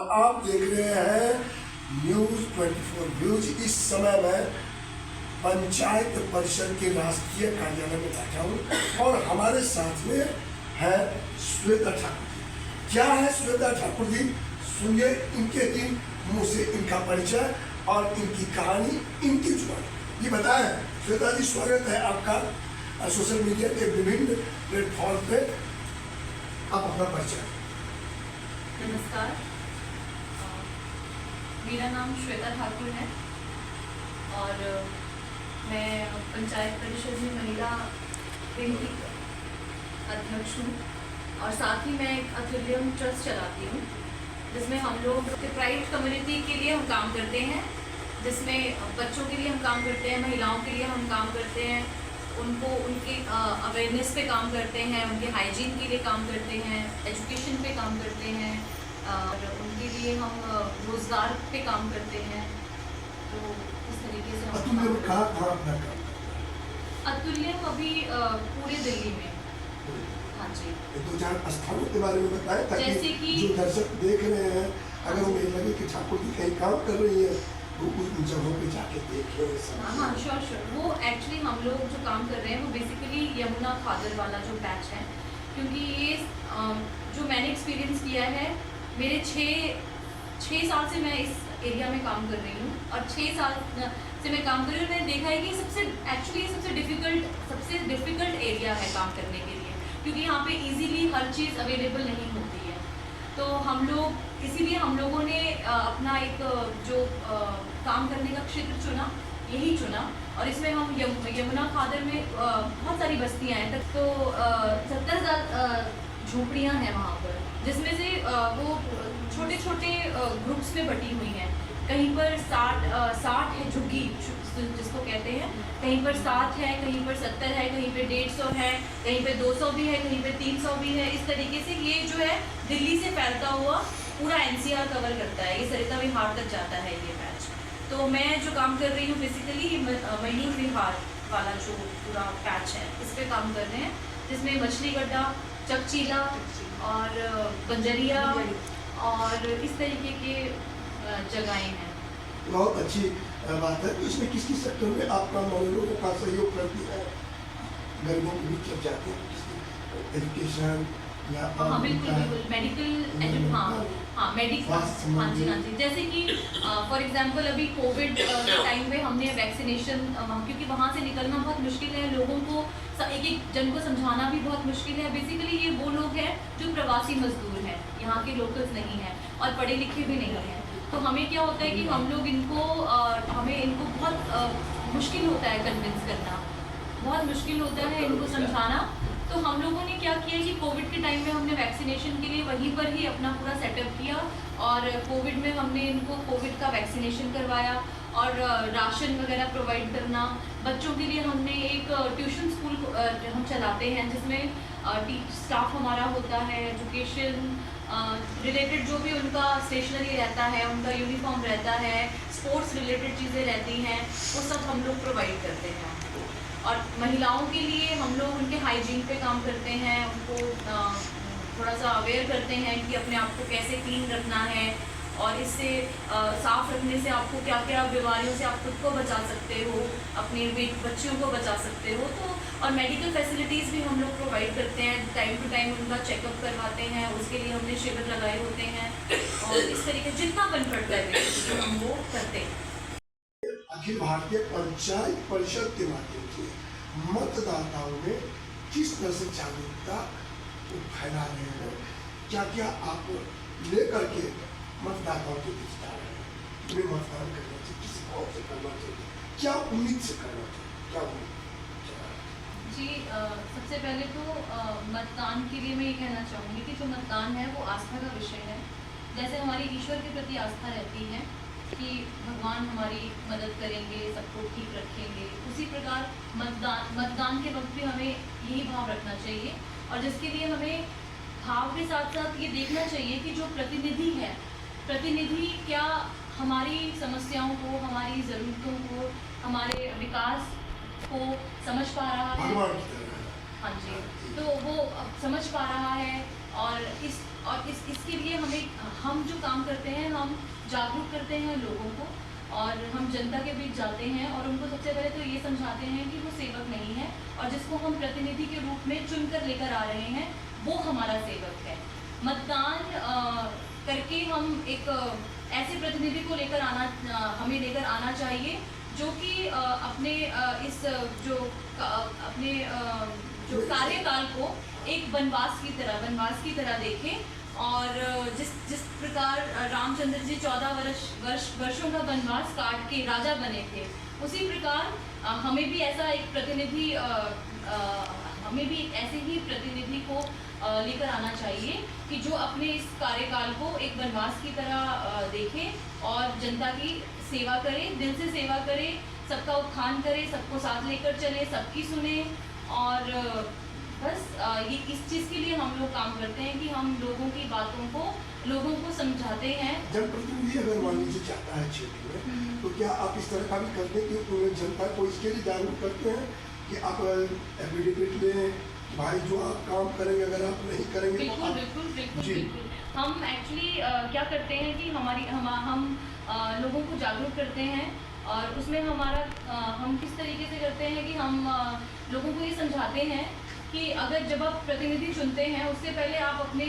आप देख रहे हैं न्यूज़ 24 न्यूज। इस समय मैं पंचायत परिषद के राष्ट्रीय कार्यालय में बैठा हूँ और हमारे साथ में है श्वेता ठाकुर जी। क्या है श्वेता ठाकुर जी, सुनिए इनके ही मुँह से इनका परिचय और इनकी कहानी, इनकी जुबानी। ये बताएं श्वेता जी, स्वागत है आपका सोशल मीडिया के विभिन्न प्लेटफॉर्म पे। आप अपना परिचय। नमस्कार, मेरा नाम श्वेता ठाकुर है और मैं पंचायत परिषद में महिला विंग की अध्यक्ष हूँ और साथ ही मैं एक अतुल्यम ट्रस्ट चलाती हूँ जिसमें हम लोग प्राइड कम्युनिटी के लिए हम काम करते हैं, जिसमें बच्चों के लिए हम काम करते हैं, महिलाओं के लिए हम काम करते हैं, उनको उनके अवेयरनेस पे काम करते हैं, उनके हाइजीन के लिए काम करते हैं, एजुकेशन पे काम करते हैं और उनके लिए हम रोज़गार पे काम करते हैं। तो इस तरीके से हम अतुल्यम अभी पूरे दिल्ली में। हाँ जी, दो चार स्थानों के बारे में बताएं ताकि जैसे कि जो दर्शक देख रहे हैं, अगर उन्हें लगे कि ठाकुर जी कहीं काम कर रही है वो उन जगहों पे जाके देखें। हाँ, श्योर। वो एक्चुअली हम लोग जो काम कर रहे हैं वो बेसिकली यमुना खादर वाला जो बैच है, क्योंकि ये जो मैंने एक्सपीरियंस किया है, मेरे 6 साल से मैं इस एरिया में काम कर रही हूँ और 6 साल से मैं काम कर रही हूँ। मैंने देखा है कि सबसे डिफ़िकल्ट एरिया है काम करने के लिए, क्योंकि यहाँ पे इजीली हर चीज़ अवेलेबल नहीं होती है। तो हम लोग इसीलिए हम लोगों ने अपना एक जो काम करने का क्षेत्र चुना और इसमें हम यमुना खादर में बहुत सारी बस्तियाँ हैं तक, तो 70,000 झोपड़ियाँ हैं वहाँ पर, जिसमें से वो छोटे छोटे ग्रुप्स में बटी हुई हैं। कहीं पर 60 है झुग्गी जिसको कहते हैं, कहीं पर 7 है, कहीं पर 70 है, कहीं पे 150 है, कहीं पे 200 भी है, कहीं पे 300 भी है। इस तरीके से ये जो है दिल्ली से फैलता हुआ पूरा NCR कवर करता है, ये सरिता विहार तक जाता है ये बैच। तो मैं जो काम कर रही हूँ बेसिकली मयूर विहार वाला जो पूरा पैच है इस पर काम कर रहे हैं, जिसमें मछली गड्ढा, चकचीला और बंजरिया और इस तरीके के जगहें हैं। बहुत अच्छी बात है। तो इसमें किस किस सेक्टर में आपका लोगों का सहयोग करती है? गरीबों के बीच जब जाते हैं, एजुकेशन या बिल्कुल मेडिकल, हाँ जी। जैसे कि फॉर एग्जांपल अभी कोविड के टाइम में हमने वैक्सीनेशन, क्योंकि वहाँ से निकलना बहुत मुश्किल है, लोगों को एक जन को समझाना भी बहुत मुश्किल है। बेसिकली ये वो लोग हैं जो प्रवासी मजदूर हैं, यहाँ के लोकल्स नहीं हैं और पढ़े लिखे भी नहीं हैं। तो हमें क्या होता है कि हम लोग हमें इनको बहुत मुश्किल होता है कन्विंस करना, बहुत मुश्किल होता है इनको समझाना। तो हम लोगों ने क्या किया कि कोविड के टाइम में हमने वैक्सीनेशन के लिए वहीं पर ही अपना पूरा सेटअप किया और कोविड में हमने इनको कोविड का वैक्सीनेशन करवाया और राशन वगैरह प्रोवाइड करना। बच्चों के लिए हमने एक ट्यूशन स्कूल हम चलाते हैं, जिसमें स्टाफ हमारा होता है, एजुकेशन रिलेटेड जो भी उनका स्टेशनरी रहता है, उनका यूनिफॉर्म रहता है, स्पोर्ट्स रिलेटेड चीज़ें रहती हैं, वो सब हम लोग प्रोवाइड करते हैं। और महिलाओं के लिए हम लोग उनके हाइजीन पे काम करते हैं, उनको थोड़ा सा अवेयर करते हैं कि अपने आप को कैसे क्लीन रखना है और इससे साफ़ रखने से आपको क्या क्या बीमारियों से आप खुद को बचा सकते हो, अपने बच्चियों को बचा सकते हो। तो और मेडिकल फैसिलिटीज़ भी हम लोग प्रोवाइड करते हैं, टाइम टू टाइम उनका चेकअप करवाते हैं, उसके लिए हमने शिविर लगाए होते हैं और इस तरीके जितना बन पड़ता है हम वो करते हैं। अखिल भारतीय पंचायत परिषद के माध्यम से मतदाताओं में किस तरह से जागरूकता फैला रहे हैं, क्या क्या आप लेकर के मतदाताओं के बीच जा रहे हैं? तुम्हें मतदान करना चाहिए, किस भाव से करना चाहिए, क्या उम्मीद से करना चाहिए, क्या उम्मीद? जी, सबसे पहले तो मतदान के लिए मैं ये कहना चाहूँगी कि जो मतदान है वो आस्था का विषय है। जैसे हमारी ईश्वर के प्रति आस्था रहती है कि भगवान हमारी मदद करेंगे, सबको ठीक रखेंगे, उसी प्रकार मतदान के वक्त भी हमें यही भाव रखना चाहिए और जिसके लिए हमें भाव के साथ साथ ये देखना चाहिए कि जो प्रतिनिधि क्या हमारी समस्याओं को, हमारी ज़रूरतों को, हमारे विकास को समझ पा रहा है। हाँ जी, तो वो समझ पा रहा है और इसके लिए हम जो काम करते हैं, हम जागरूक करते हैं लोगों को, और हम जनता के बीच जाते हैं और उनको सबसे पहले तो ये समझाते हैं कि वो सेवक नहीं है, और जिसको हम प्रतिनिधि के रूप में चुनकर लेकर आ रहे हैं वो हमारा सेवक है। मतदान करके हम एक ऐसे प्रतिनिधि को हमें लेकर आना चाहिए जो कि अपने जो कार्यकाल को एक वनवास की तरह देखे, और जिस प्रकार रामचंद्र जी 14 वर्षों का वनवास काट के राजा बने थे, उसी प्रकार हमें भी ऐसा एक प्रतिनिधि हमें भी ऐसे ही प्रतिनिधि को लेकर आना चाहिए कि जो अपने इस कार्यकाल को एक वनवास की तरह देखे और जनता की सेवा करे, दिल से सेवा करे, सबका उत्थान करे, सबको साथ लेकर चले, सबकी सुने। और बस ये इस चीज़ के लिए हम लोग काम करते हैं कि हम लोगों की बातों को लोगों को समझाते हैं। जनप्रतिनिधि अगर मान लीजिए चाहता है क्षेत्र में, तो क्या आप इस तरह का भी करते हैं कि जनता को इसके लिए जागरूक करते हैं कि आप एफिडेविट लें, भाई जो आप काम करेंगे अगर आप नहीं करेंगे बिल्कुल बिल्कुल। हम एक्चुअली क्या करते हैं कि हम लोगों को जागरूक करते हैं, और उसमें हम किस तरीके से करते हैं कि हम लोगों को ये समझाते हैं कि जब आप प्रतिनिधि चुनते हैं, उससे पहले आप अपने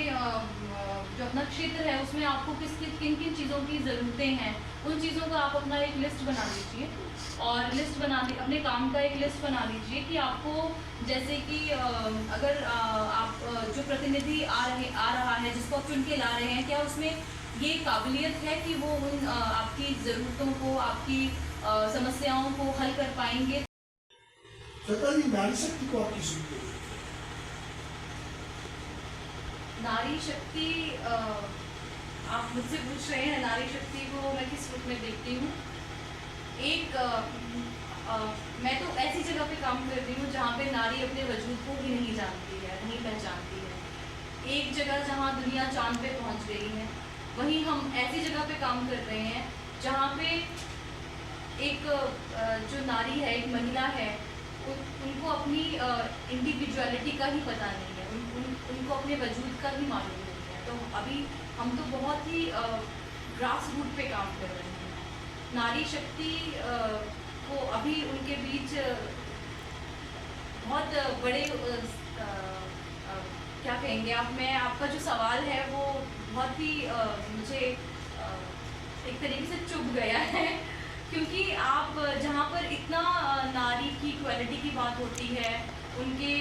जो अपना क्षेत्र है उसमें आपको किन किन चीज़ों की ज़रूरतें हैं, उन चीज़ों का आप अपना एक लिस्ट बना लीजिए, और अपने काम का एक लिस्ट बना लीजिए कि आपको, जैसे कि अगर आप जो प्रतिनिधि आ रहा है, जिसको आप चुन के ला रहे हैं, क्या उसमें ये काबिलियत है कि वो आपकी ज़रूरतों को, आपकी समस्याओं को हल कर पाएंगे। सरकार जी, नारी शक्ति को आप किस रूप में? नारी शक्ति आप मुझसे पूछ रहे हैं, नारी शक्ति को मैं किस रूप में देखती हूँ। मैं तो ऐसी जगह पे काम करती हूँ जहाँ पे नारी अपने वजूद को भी नहीं जानती है, नहीं पहचानती है। एक जगह जहाँ दुनिया चांद पे पहुँच गई है, वहीं हम ऐसी जगह पे काम कर रहे हैं जहाँ पे एक जो नारी है, एक महिला है, उनको अपनी इंडिविजुअलिटी का ही पता नहीं है, उनको अपने वजूद का ही मालूम नहीं है। तो अभी हम तो बहुत ही ग्रास रूट पे काम कर रहे हैं। नारी शक्ति को अभी उनके बीच बहुत बड़े क्या कहेंगे आप, आपका जो सवाल है वो बहुत ही मुझे एक तरीके से चुभ गया है, क्योंकि आप जहाँ पर इतना नारी की इक्वालिटी की बात होती है, उनके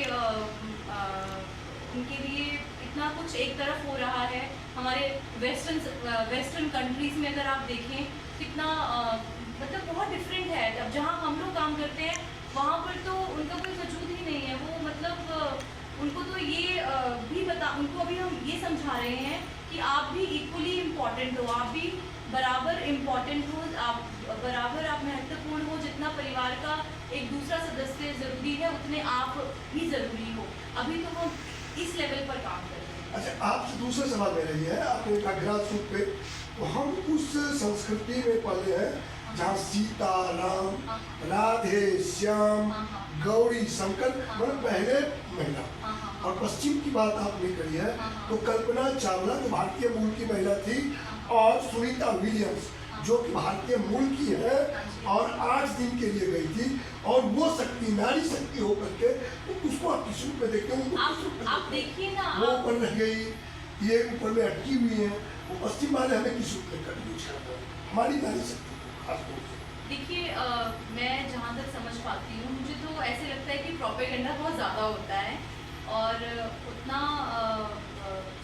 लिए इतना कुछ एक तरफ हो रहा है। हमारे वेस्टर्न कंट्रीज़ में अगर आप देखें, कितना मतलब बहुत डिफरेंट है। अब जहाँ हम लोग काम करते हैं वहाँ पर तो उनका कोई वजूद ही नहीं है। वो मतलब उनको तो ये उनको अभी हम ये समझा रहे हैं कि आप भी इक्वली इम्पॉर्टेंट हो, आप भी बराबर इम्पॉर्टेंट हो, बराबर आप महत्वपूर्ण हो। जितना परिवार का एक दूसरा सदस्य ज़रूरी है, उतने आप भी ज़रूरी हो। अभी तो हम इस लेवल पर काम कर रहे हैं। अच्छा, आपसे दूसरा सवाल मेरा ये है, आपने कहा ग्रासरूट पे, तो हम उस संस्कृति में पले हैं जहाँ सीता, राम, राधे, श्याम, गौरी, शंकर, मतलब पहले महिला, और पश्चिम की बात आपने करी है तो कल्पना चावला जो भारतीय मूल की महिला थी, और सुनीता विलियम्स जो कि भारतीय मूल की है और 8 दिन के लिए गई थी, और वो शक्ति, नारी शक्ति होकर के, तो उसको आप किस रूप में देखते हैं? आप देखिए ना, वो ऊपर रह गई, ये ऊपर में अटकी हुई है, वो पश्चिम वाले हमें किस रूप में कर यूज करते हैं हमारी नारी शक्ति को खासतौर से? देखिए, मैं जहाँ तक समझ पाती हूँ, मुझे तो ऐसे लगता है कि प्रोपेगेंडा बहुत ज़्यादा होता है, और उतना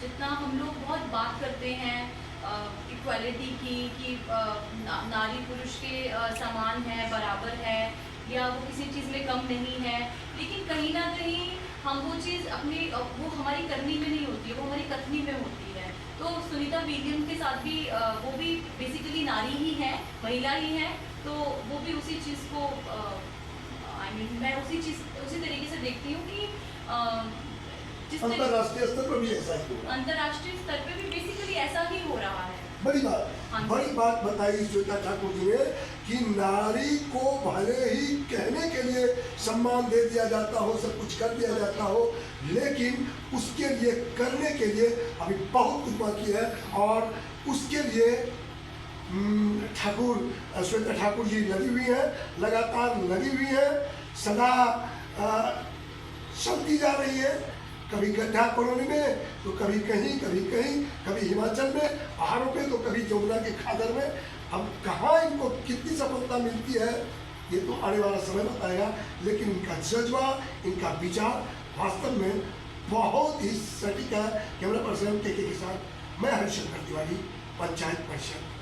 जितना हम लोग बहुत बात करते हैं इक्वालिटी की कि नारी पुरुष के समान है, बराबर है, या वो किसी चीज़ में कम नहीं है, लेकिन कहीं ना कहीं हम वो चीज़ वो हमारी करनी में नहीं होती है, वो हमारी कथनी में होती है। तो सुनीता विलियम के साथ भी वो भी बेसिकली नारी ही है, महिला ही है, तो वो भी उसी चीज़ को मैं उसी तरीके से देखती हूँ कि अंतर्राष्ट्रीय स्तर पर भी ऐसा ही हो रहा है। अंतर्राष्ट्रीय स्तर पे भी बेसिकली ऐसा ही हो रहा है। बड़ी बात बताई श्वेता ठाकुर जी ने कि नारी को भले ही कहने के लिए सम्मान दे दिया जाता हो, सब कुछ कर दिया जाता हो, लेकिन उसके लिए करने के लिए अभी बहुत कुछ बाकी है। और उसके लिए ठाकुर श्वेता ठाकुर जी लगी हुई हैं, लगातार लगी हुई हैं, सदा चलती जा रही है, कभी गड्ढा कॉलोनी में तो कभी कहीं, कभी हिमाचल में पहाड़ों पे तो कभी जमुना के खादर में। अब कहाँ इनको कितनी सफलता मिलती है ये तो आने वाला समय बताएगा, लेकिन इनका जज्बा, इनका विचार वास्तव में बहुत ही सटीक है। कैमरा पर्सन के साथ मैं हरिशंकर तिवारी, पंचायत परिषद।